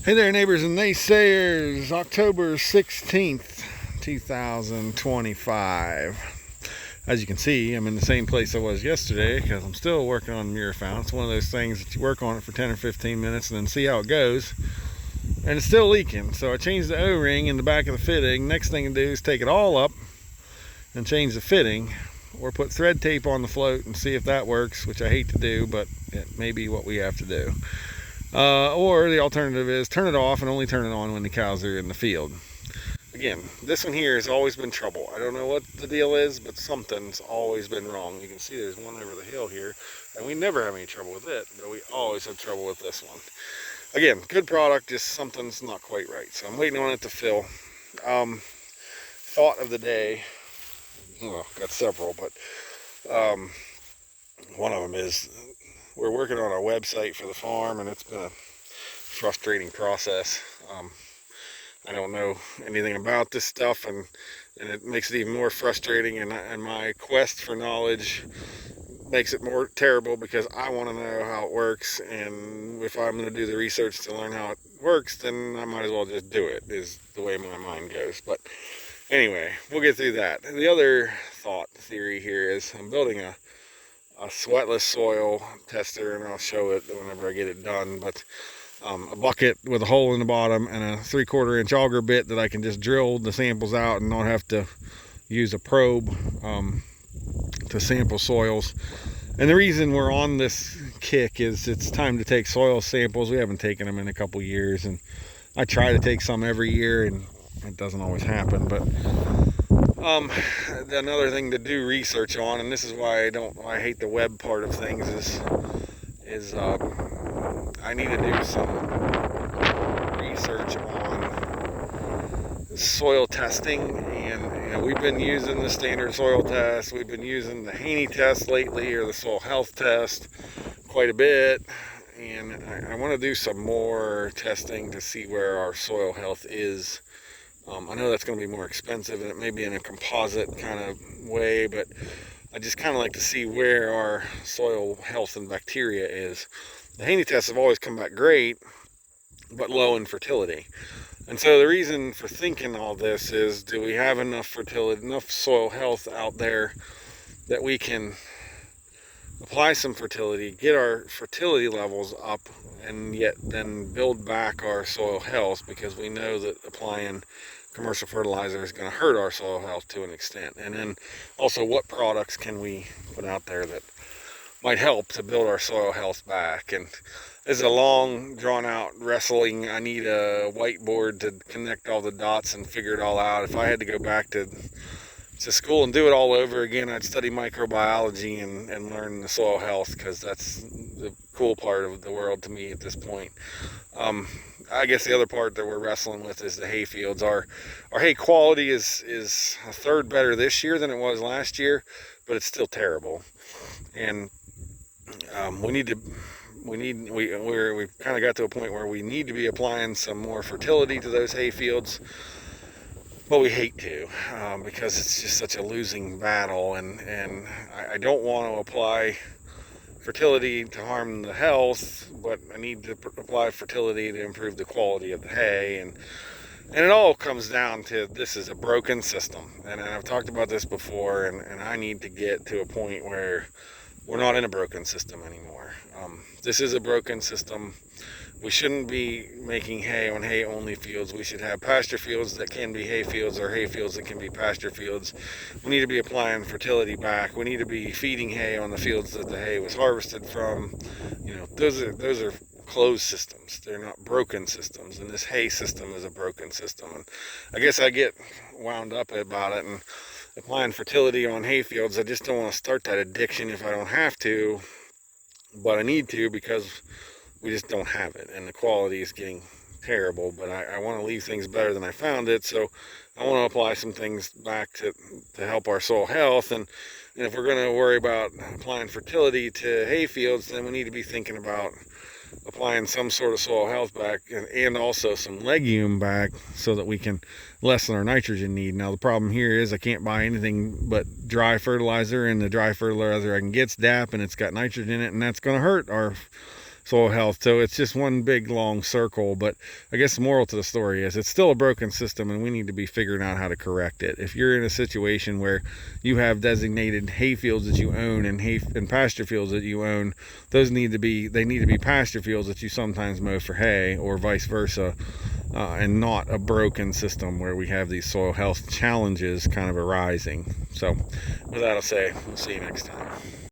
Hey there, neighbors and naysayers. October 16th, 2025. As you can see, I'm in the same place I was yesterday because I'm still working on the mirror fountain. It's one of those things that you work on it for 10 or 15 minutes and then see how it goes. And it's still leaking. So I changed the O-ring in the back of the fitting. Next thing to do is take it all up and change the fitting, or put thread tape on the float and see if that works, which I hate to do, but it may be what we have to do. Or the alternative is turn it off and only turn it on when the cows are in the field. Again, this one here has always been trouble. I don't know what the deal is, but something's always been wrong. You can see there's one over the hill here, and we never have any trouble with it, but we always have trouble with this one. Again, good product, just something's not quite right. So I'm waiting on it to fill. Thought of the day, well, got several, but one of them is we're working on a website for the farm, and it's been a frustrating process. I don't know anything about this stuff, and it makes it even more frustrating, and my quest for knowledge makes it more terrible because I want to know how it works, and if I'm going to do the research to learn how it works, then I might as well just do it, is the way my mind goes. But anyway, we'll get through that. The other theory here is I'm building a sweatless soil tester, and I'll show it whenever I get it done, but a bucket with a hole in the bottom and a 3/4 inch auger bit that I can just drill the samples out and not have to use a probe to sample soils. And the reason we're on this kick is it's time to take soil samples. We haven't taken them in a couple years, and I try to take some every year, and it doesn't always happen. But another thing to do research on, and this is why I hate the web part of things, is I need to do some research on soil testing. And we've been using the standard soil test, we've been using the Haney test lately, or the soil health test, quite a bit, and I want to do some more testing to see where our soil health is. I know that's going to be more expensive, and it may be in a composite kind of way, but I just kind of like to see where our soil health and bacteria is. The Haney tests have always come back great, but low in fertility. And so the reason for thinking all this is, do we have enough fertility, enough soil health out there that we can apply some fertility, get our fertility levels up, and yet then build back our soil health, because we know that applying commercial fertilizer is going to hurt our soil health to an extent. And then also, what products can we put out there that might help to build our soil health back? And it's a long, drawn out wrestling. I need a whiteboard to connect all the dots and figure it all out. If I had to go back to school and do it all over again, I'd study microbiology and learn the soil health, because that's the cool part of the world to me at this point. I guess the other part that we're wrestling with is the hay fields. Our hay quality is a third better this year than it was last year, but it's still terrible. And we've kind of got to a point where we need to be applying some more fertility to those hay fields, but we hate to, because it's just such a losing battle, and I don't want to apply fertility to harm the health, but I need to apply fertility to improve the quality of the hay. And it all comes down to, this is a broken system, and I've talked about this before, and I need to get to a point where we're not in a broken system anymore. This is a broken system. We shouldn't be making hay on hay only fields. We should have pasture fields that can be hay fields, or hay fields that can be pasture fields. We need to be applying fertility back. We need to be feeding hay on the fields that the hay was harvested from. Those are closed systems. They're not broken systems, and this hay system is a broken system. And I guess I get wound up about it, and applying fertility on hay fields, I just don't want to start that addiction if I don't have to, but I need to, because we just don't have it, and the quality is getting terrible. But I want to leave things better than I found it, so I want to apply some things back to help our soil health. And if we're going to worry about applying fertility to hay fields, then we need to be thinking about applying some sort of soil health back, and also some legume back, so that we can lessen our nitrogen need. Now the problem here is I can't buy anything but dry fertilizer, and the dry fertilizer I can get's DAP, and it's got nitrogen in it, and that's going to hurt our soil health. So it's just one big long circle. But I guess the moral to the story is it's still a broken system, and we need to be figuring out how to correct it. If you're in a situation where you have designated hay fields that you own and pasture fields that you own, those need to be pasture fields that you sometimes mow for hay, or vice versa. And not a broken system where we have these soil health challenges kind of arising. So with that, I'll say we'll see you next time.